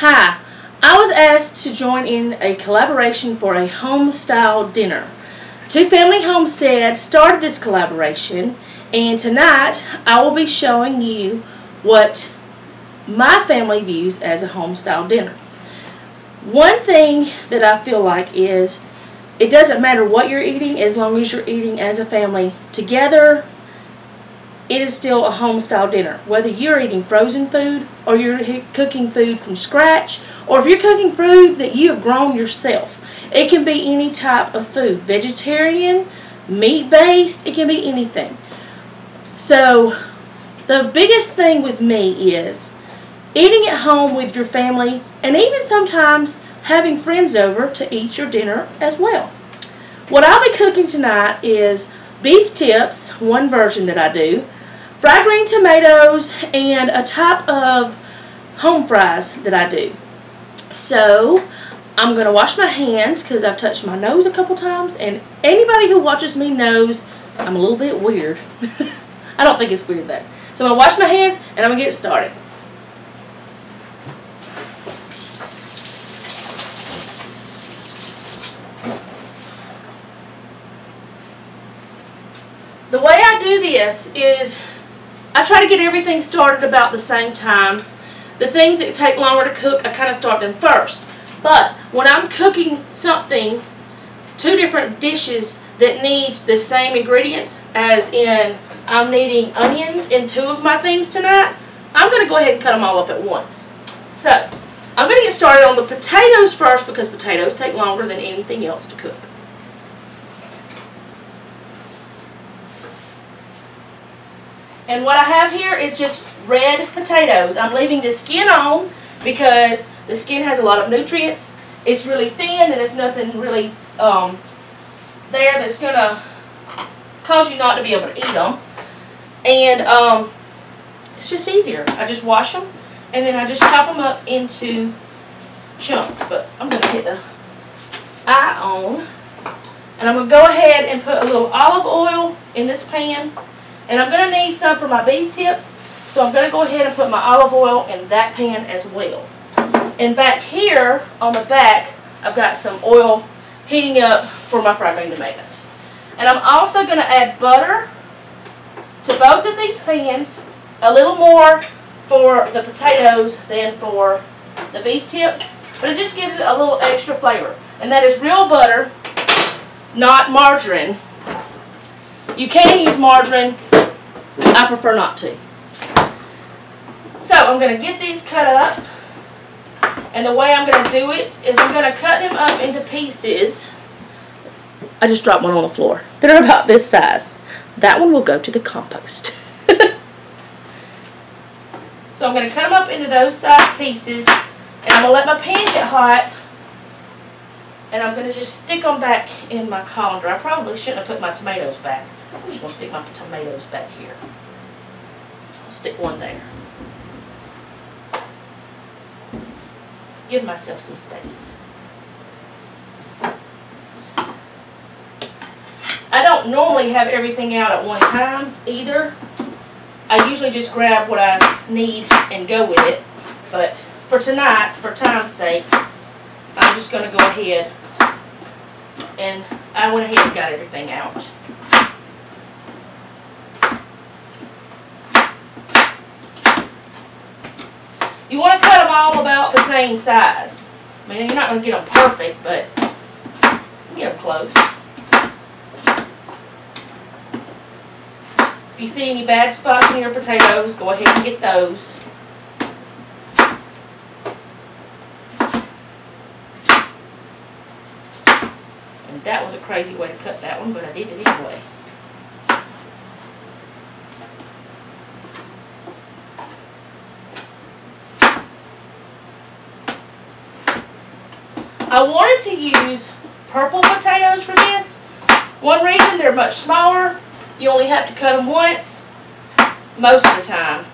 Hi, I was asked to join in a collaboration for a Homestyle Dinner. Two Family Homestead started this collaboration, and tonight I will be showing you what my family views as a Homestyle Dinner. One thing that I feel like is it doesn't matter what you're eating as long as you're eating as a family together. It is still a Homestyle dinner. Whether you're eating frozen food or you're cooking food from scratch, or if you're cooking food that you have grown yourself. It can be any type of food. Vegetarian, meat-based, it can be anything. So the biggest thing with me is eating at home with your family, and even sometimes having friends over to eat your dinner as well. What I'll be cooking tonight is beef tips, one version that I do, fried green tomatoes, and a type of home fries that I do. So I'm going to wash my hands because I've touched my nose a couple times, and anybody who watches me knows I'm a little bit weird. I don't think it's weird though. So I'm going to wash my hands and I'm going to get it started. The way I do this is I try to get everything started about the same time. The things that take longer to cook, I kind of start them first. But when I'm cooking something, two different dishes that needs the same ingredients, as in I'm needing onions in two of my things tonight, I'm going to go ahead and cut them all up at once. So I'm going to get started on the potatoes first because potatoes take longer than anything else to cook. And what I have here is just red potatoes. I'm leaving the skin on because the skin has a lot of nutrients. It's really thin and there's nothing really there that's going to cause you not to be able to eat them. And it's just easier. I just wash them and then I just chop them up into chunks. But I'm going to hit the eye on. And I'm going to go ahead and put a little olive oil in this pan. And I'm going to need some for my beef tips, so I'm going to go ahead and put my olive oil in that pan as well. And back here on the back, I've got some oil heating up for my fried green tomatoes. And I'm also going to add butter to both of these pans, a little more for the potatoes than for the beef tips, but it just gives it a little extra flavor. And that is real butter, not margarine. You can use margarine. I prefer not to. So I'm going to get these cut up, and the way I'm going to do it is I'm going to cut them up into pieces. I just dropped one on the floor. They're about this size. That one will go to the compost. So I'm going to cut them up into those size pieces, and I'm going to let my pan get hot, and I'm going to just stick them back in my colander. I probably shouldn't have put my tomatoes back. I'm just going to stick my tomatoes back here. I'll stick one there. Give myself some space. I don't normally have everything out at one time either. I usually just grab what I need and go with it. But for tonight, for time's sake, I'm just going to go ahead and I went ahead and got everything out. You want to cut them all about the same size. I mean, you're not going to get them perfect, but get them close. If you see any bad spots in your potatoes, go ahead and get those. And that was a crazy way to cut that one, but I did it anyway. I wanted to use purple potatoes for this. One reason, they're much smaller. You only have to cut them once most of the time.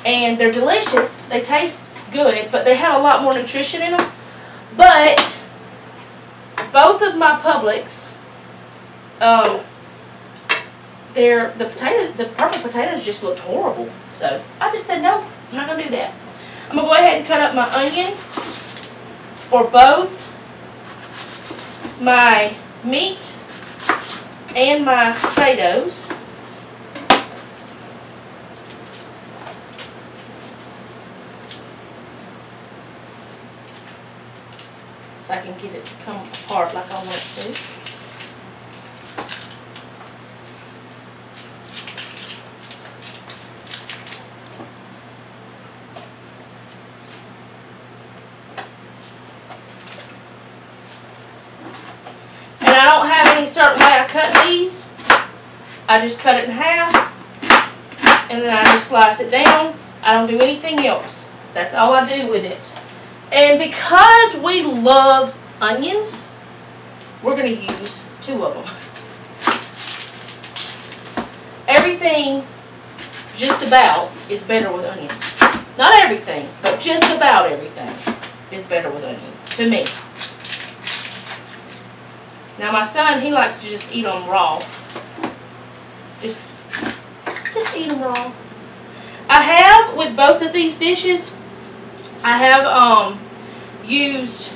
And they're delicious. They taste good, but they have a lot more nutrition in them. But both of my Publix, the purple potatoes just looked horrible. So I just said, nope, I'm not going to do that. I'm going to go ahead and cut up my onion for both my meat and my potatoes. If I can get it to come apart like I want it to. And I don't have any certain way I cut these. I just cut it in half and then I just slice it down. I don't do anything else. That's all I do with it. And because we love onions, we're going to use 2 of them. Everything, just about, is better with onions. Not everything, but just about everything is better with onion, to me. Now my son, he likes to just eat them raw. Just eat them raw. I have, with both of these dishes, I have used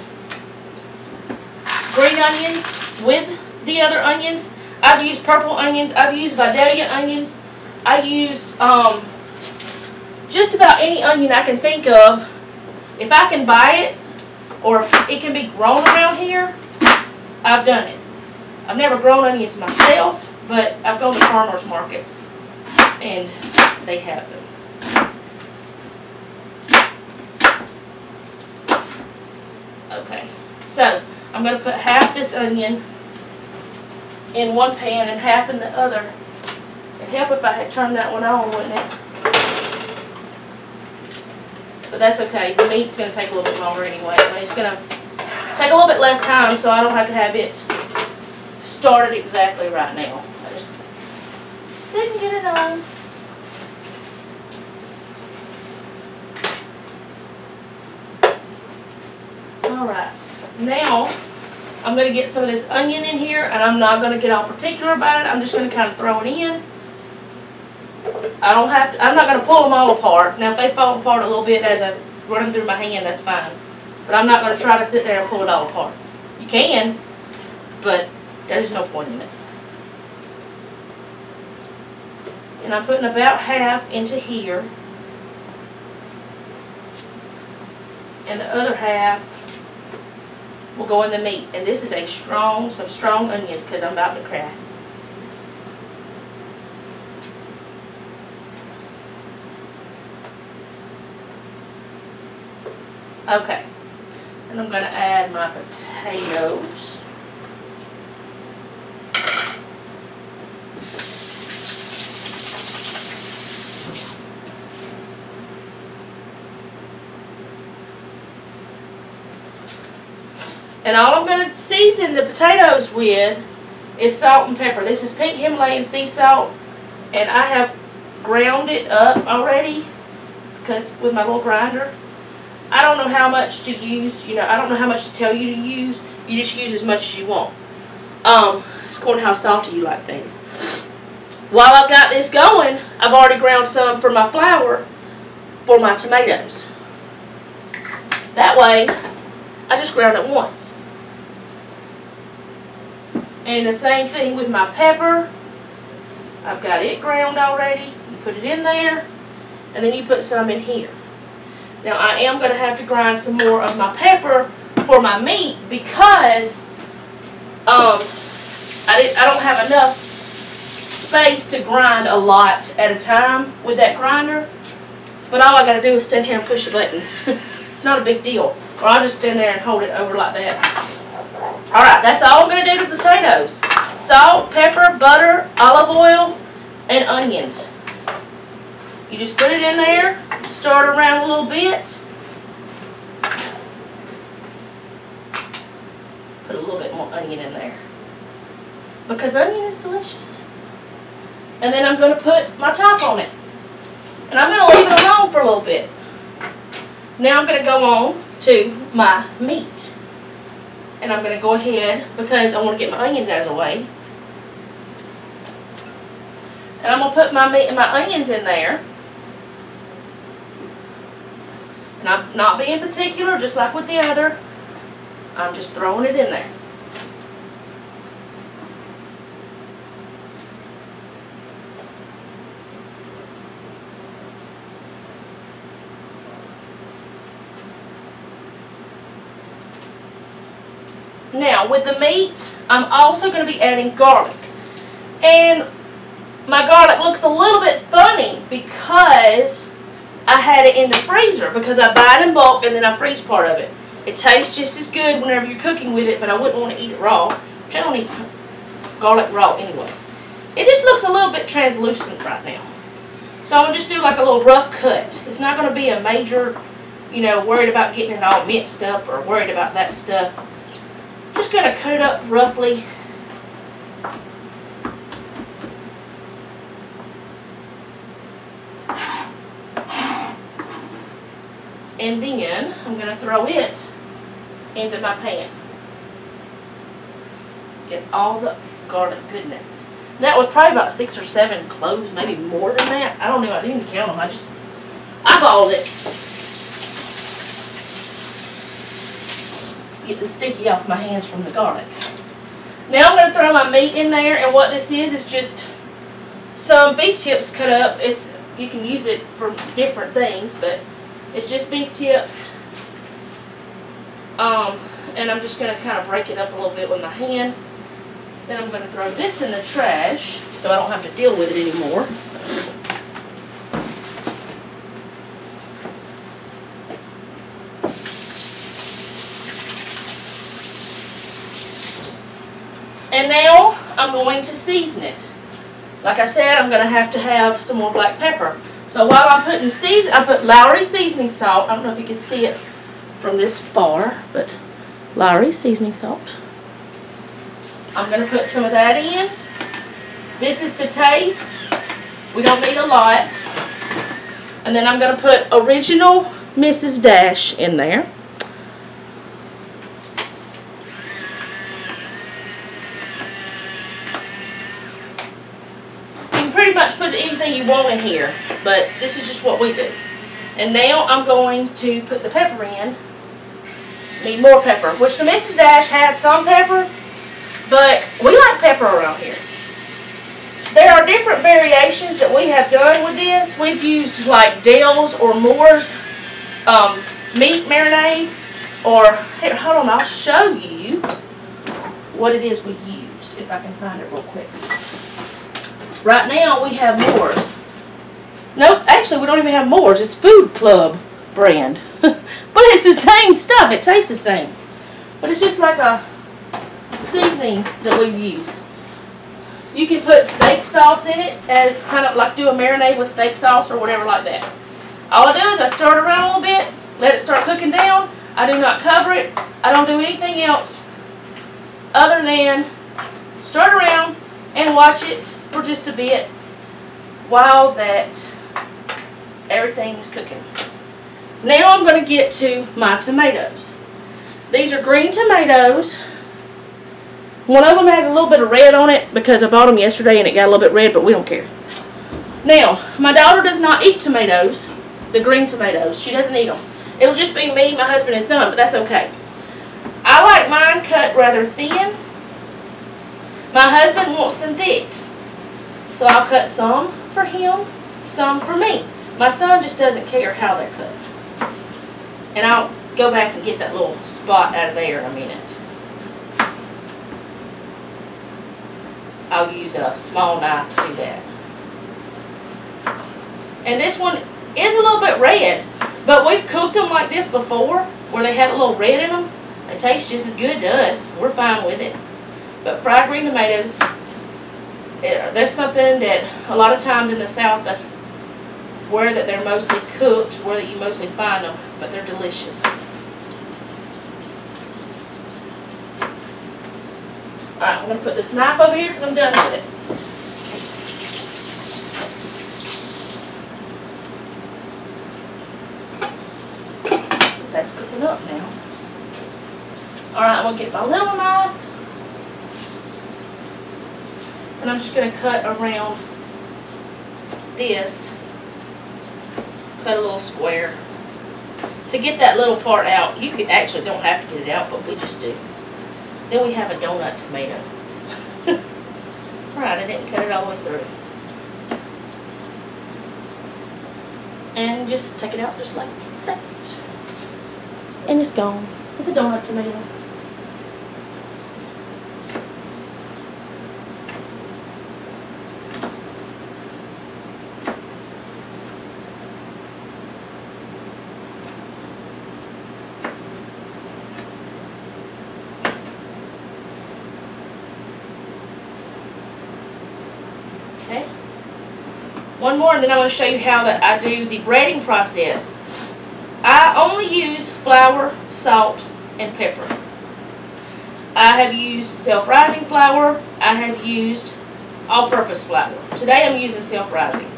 green onions with the other onions. I've used purple onions. I've used Vidalia onions. I used just about any onion I can think of. If I can buy it, or if it can be grown around here, I've done it. I've never grown onions myself, but I've gone to farmers markets and they have them. Okay, so I'm going to put half this onion in one pan and half in the other. It'd help if I had turned that one on, wouldn't it? But that's okay. The meat's going to take a little bit longer anyway. But it's going to take a little bit less time, so I don't have to have it started exactly right now. I just didn't get it on. Alright, now I'm going to get some of this onion in here, and I'm not going to get all particular about it. I'm just going to kind of throw it in. I'm not going to pull them all apart. Now if they fall apart a little bit as I run them through my hand, that's fine. But I'm not going to try to sit there and pull it all apart. You can, but there's no point in it. And I'm putting about half into here. And the other half will go in the meat. And this is some strong onions because I'm about to cry. Okay. And I'm going to add my potatoes. And all I'm going to season the potatoes with is salt and pepper. This is pink Himalayan sea salt, and I have ground it up already because with my little grinder. I don't know how much to use. I don't know how much to tell you to use. You just use as much as you want. It's according to how salty you like things. While I've got this going, I've already ground some for my flour for my tomatoes. That way, I just ground it once. And the same thing with my pepper. I've got it ground already. You put it in there, and then you put some in here. Now I am going to have to grind some more of my pepper for my meat because I don't have enough space to grind a lot at a time with that grinder. But all I got to do is stand here and push a button. It's not a big deal. Or I'll just stand there and hold it over like that. Alright, that's all I'm going to do to potatoes. Salt, pepper, butter, olive oil, and onions. You just put it in there, stir it around a little bit. Put a little bit more onion in there. Because onion is delicious. And then I'm going to put my top on it. And I'm going to leave it alone for a little bit. Now I'm going to go on to my meat. And I'm going to go ahead, because I want to get my onions out of the way. And I'm going to put my meat and my onions in there. And I'm not being particular, just like with the other. I'm just throwing it in there. Now, with the meat, I'm also going to be adding garlic. And my garlic looks a little bit funny because I had it in the freezer, because I buy it in bulk and then I freeze part of it. It tastes just as good whenever you're cooking with it, but I wouldn't want to eat it raw, which I don't eat garlic raw anyway. It just looks a little bit translucent right now. So I'm going to just do like a little rough cut. It's not going to be a major, you know, worried about getting it all minced up or worried about that stuff. Just going to cut it up roughly. And then I'm going to throw it into my pan. Get all the garlic goodness. That was probably about 6 or 7 cloves, maybe more than that. I don't know. I didn't count them. I eyeballed it. Get the sticky off my hands from the garlic. Now I'm going to throw my meat in there, and what this is just some beef tips cut up. You can use it for different things, but it's just beef tips. And I'm just going to kind of break it up a little bit with my hand. Then I'm going to throw this in the trash so I don't have to deal with it anymore. And now I'm going to season it. Like I said, I'm going to have some more black pepper. So while I'm putting I put Lowry seasoning salt. I don't know if you can see it from this far, but Lowry seasoning salt. I'm going to put some of that in. This is to taste. We don't need a lot. And then I'm going to put original Mrs. Dash in there. Pretty much put anything you want in here, but this is just what we do. And now I'm going to put the pepper in. Need more pepper, which the Mrs. Dash has some pepper, but we like pepper around here. There are different variations that we have done with this. We've used like Dell's or Moore's meat marinade, or here, hold on, I'll show you what it is we use if I can find it real quick. Right now we have Moore's. Nope, actually we don't even have Moore's. It's Food Club brand. But it's the same stuff. It tastes the same. But it's just like a seasoning that we've used. You can put steak sauce in it as kind of like do a marinade with steak sauce or whatever like that. All I do is I stir it around a little bit, let it start cooking down. I do not cover it. I don't do anything else other than stir it around and watch it for just a bit while that everything's cooking. Now I'm going to get to my tomatoes. These are green tomatoes. One of them has a little bit of red on it because I bought them yesterday and it got a little bit red, but we don't care. Now, my daughter does not eat tomatoes, the green tomatoes. She doesn't eat them. It'll just be me, my husband, and son, but that's okay. I like mine cut rather thin. My husband wants them thick. So I'll cut some for him, some for me. My son just doesn't care how they're cut. And I'll go back and get that little spot out of there in a minute. I'll use a small knife to do that. And this one is a little bit red, but we've cooked them like this before, where they had a little red in them. They taste just as good to us. We're fine with it. But fried green tomatoes, there's something that a lot of times in the South, that's where that they're mostly cooked, where that you mostly find them, but they're delicious. Alright, I'm going to put this knife over here because I'm done with it. That's cooking up now. Alright, I'm going to get my little knife. And I'm just going to cut around this. Cut a little square. to get that little part out. You could actually don't have to get it out, but we just do. Then we have a donut tomato. Alright, I didn't cut it all the way through. And just take it out just like that. And it's gone. It's a donut tomato. Okay. One more, and then I'm going to show you how that I do the breading process. I only use flour, salt, and pepper. I have used self-rising flour. I have used all-purpose flour. Today I'm using self-rising.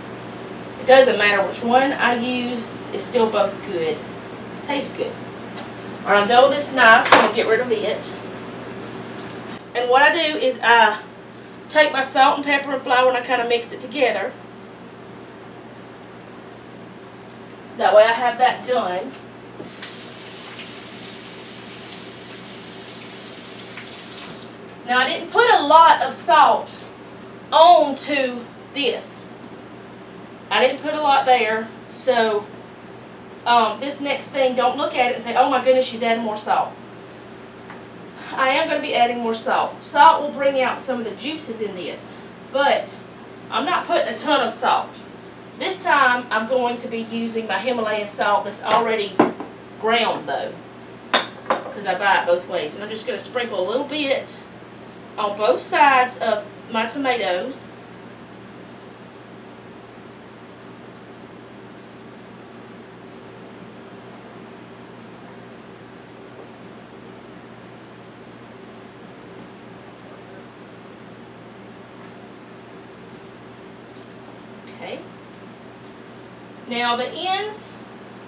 It doesn't matter which one I use. It's still both good. Tastes good. Alright, I'm done with this knife, so I'm going to get rid of it. And what I do is I take my salt and pepper and flour and I kind of mix it together. That way I have that done. Now I didn't put a lot of salt onto this. I didn't put a lot there, so this next thing, don't look at it and say, oh my goodness, she's adding more salt. I am going to be adding more salt. Salt will bring out some of the juices in this, but I'm not putting a ton of salt. This time I'm going to be using my Himalayan salt that's already ground though, because I buy it both ways. And I'm just going to sprinkle a little bit on both sides of my tomatoes. Okay. Now the ends,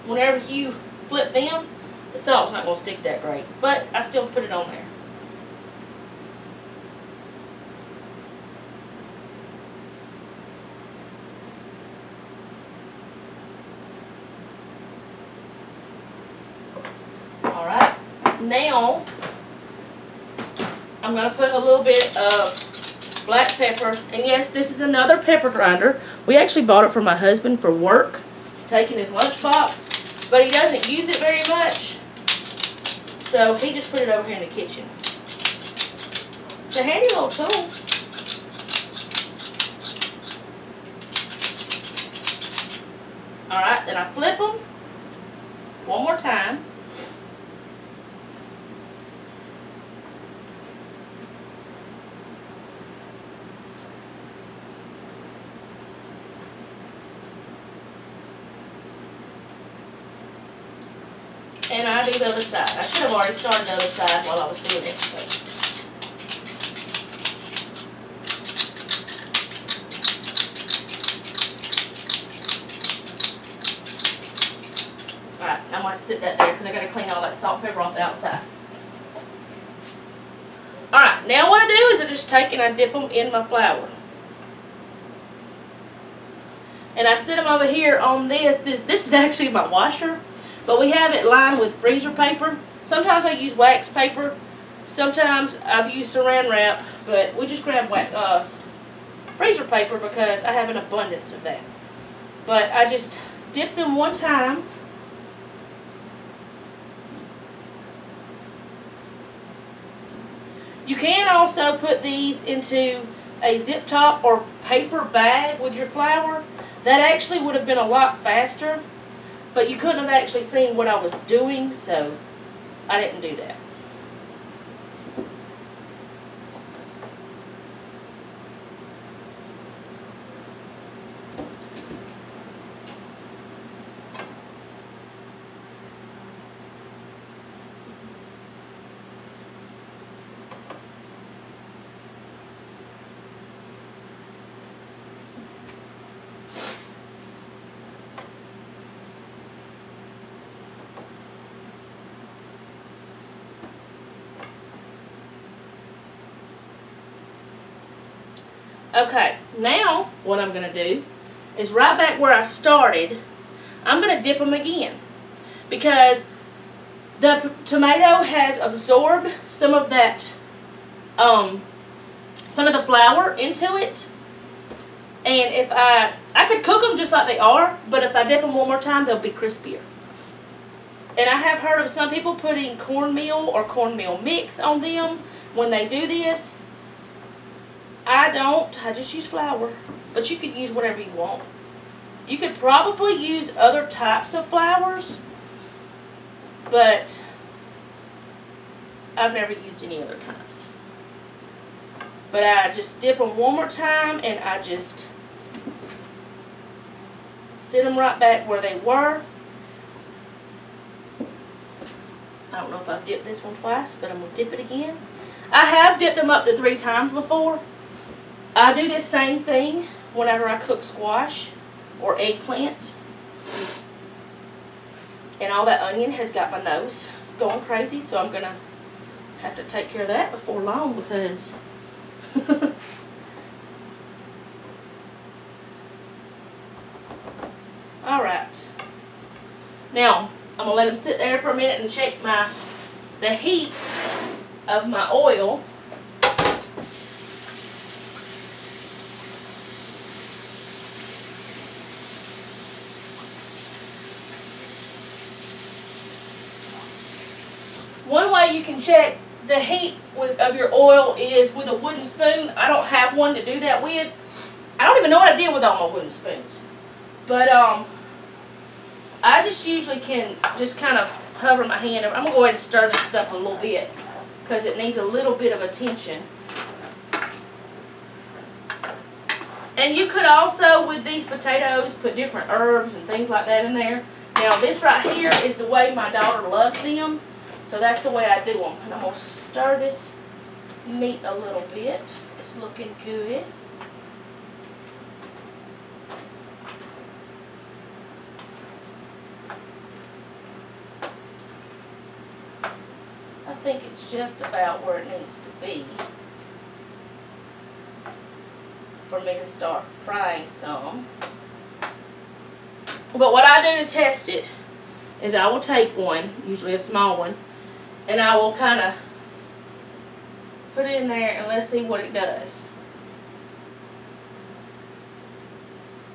whenever you flip them, the salt's not going to stick that great, but I still put it on there. Alright, now I'm going to put a little bit of black pepper, and yes, this is another pepper grinder. We actually bought it for my husband for work, taking his lunchbox, but he doesn't use it very much, so he just put it over here in the kitchen. It's a handy little tool. Alright, then I flip them one more time. And I do the other side. I should have already started the other side while I was doing it. But. Alright, I'm going to sit that there because I got to clean all that salt and pepper off the outside. Alright, now what I do is I just take and I dip them in my flour. And I sit them over here on this. This is actually my washer. But we have it lined with freezer paper. Sometimes I use wax paper. Sometimes I've used saran wrap. But we just grab freezer paper because I have an abundance of that. But I just dip them one time. You can also put these into a zip top or paper bag with your flour. That actually would have been a lot faster. But you couldn't have actually seen what I was doing, so I didn't do that. Okay, now what I'm going to do is right back where I started, I'm going to dip them again. because the tomato has absorbed some of that, some of the flour into it. And if I could cook them just like they are, but if I dip them one more time, they'll be crispier. And I have heard of some people putting cornmeal or cornmeal mix on them when they do this. I don't. I just use flour. But you could use whatever you want. You could probably use other types of flours, but I've never used any other kinds. But I just dip them one more time, and I just sit them right back where they were. I don't know if I've dipped this one twice, but I'm going to dip it again. I have dipped them up to 3 times before. I do this same thing whenever I cook squash or eggplant. And all that onion has got my nose going crazy, so I'm going to have to take care of that before long because alright. Now, I'm going to let them sit there for a minute and check the heat of my oil. One way you can check the heat of your oil is with a wooden spoon. I don't have one to do that with. I don't even know what I did with all my wooden spoons. But I just usually can just kind of hover my hand over. I'm going to go ahead and stir this stuff a little bit because it needs a little bit of attention. And you could also, with these potatoes, put different herbs and things like that in there. Now, this right here is the way my daughter loves them. So that's the way I do them. And I'm going to stir this meat a little bit. It's looking good. I think it's just about where it needs to be for me to start frying some. But what I do to test it is I will take one, usually a small one, and I will kind of put it in there and let's see what it does.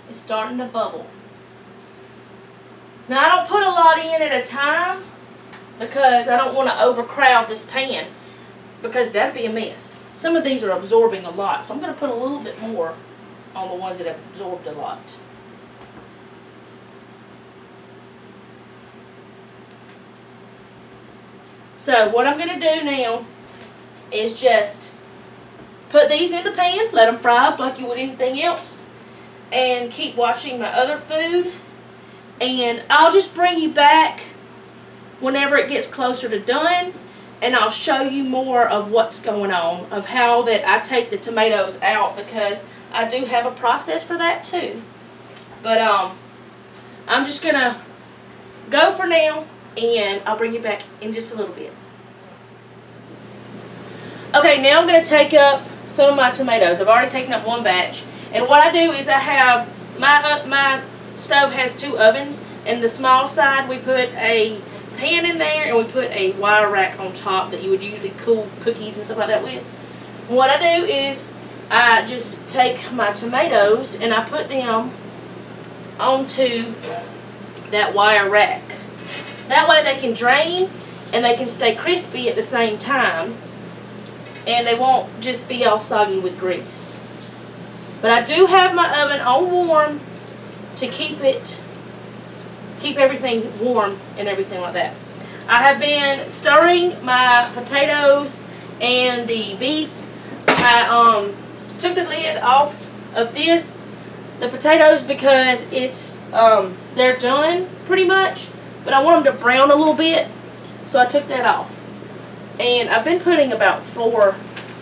It's starting to bubble. Now I don't put a lot in at a time because I don't want to overcrowd this pan because that'd be a mess. Some of these are absorbing a lot, so I'm going to put a little bit more on the ones that have absorbed a lot. So what I'm going to do now is just put these in the pan, let them fry up like you would anything else, and keep watching my other food. And I'll just bring you back whenever it gets closer to done, and I'll show you more of what's going on, of how that I take the tomatoes out, because I do have a process for that too. But I'm just going to go for now, and I'll bring you back in just a little bit. Okay, now I'm going to take up some of my tomatoes. I've already taken up one batch. And what I do is I have, my stove has 2 ovens. And the small side, we put a pan in there and we put a wire rack on top that you would usually cool cookies and stuff like that with. And what I do is I just take my tomatoes and I put them onto that wire rack. That way they can drain and they can stay crispy at the same time, and they won't just be all soggy with grease. But I do have my oven on warm to keep everything warm and everything like that. I have been stirring my potatoes and the beef. I took the lid off of the potatoes because it's they're done pretty much. But I want them to brown a little bit, so I took that off. And I've been putting about 4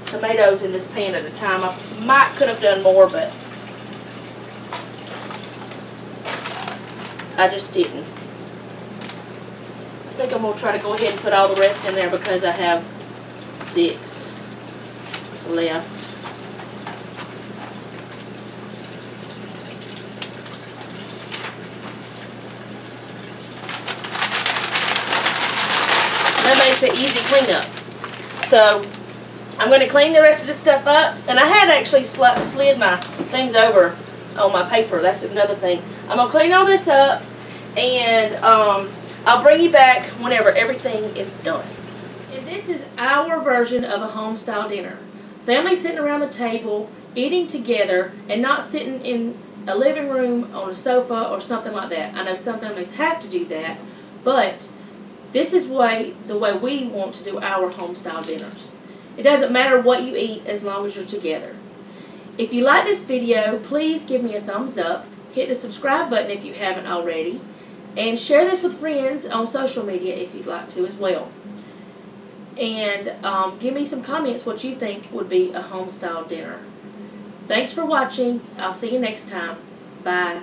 tomatoes in this pan at a time. I could have done more, but I just didn't. I think I'm going to try to go ahead and put all the rest in there because I have 6 left. That makes it easy cleanup. So I'm going to clean the rest of this stuff up. And I had actually slid my things over on my paper. That's another thing. I'm going to clean all this up. And I'll bring you back whenever everything is done. And this is our version of a home-style dinner. Family sitting around the table, eating together, and not sitting in a living room on a sofa or something like that. I know some families have to do that, but this is the way we want to do our home-style dinners. It doesn't matter what you eat as long as you're together. If you like this video, please give me a thumbs up. Hit the subscribe button if you haven't already. And share this with friends on social media if you'd like to as well. And give me some comments what you think would be a home-style dinner. Thanks for watching. I'll see you next time. Bye.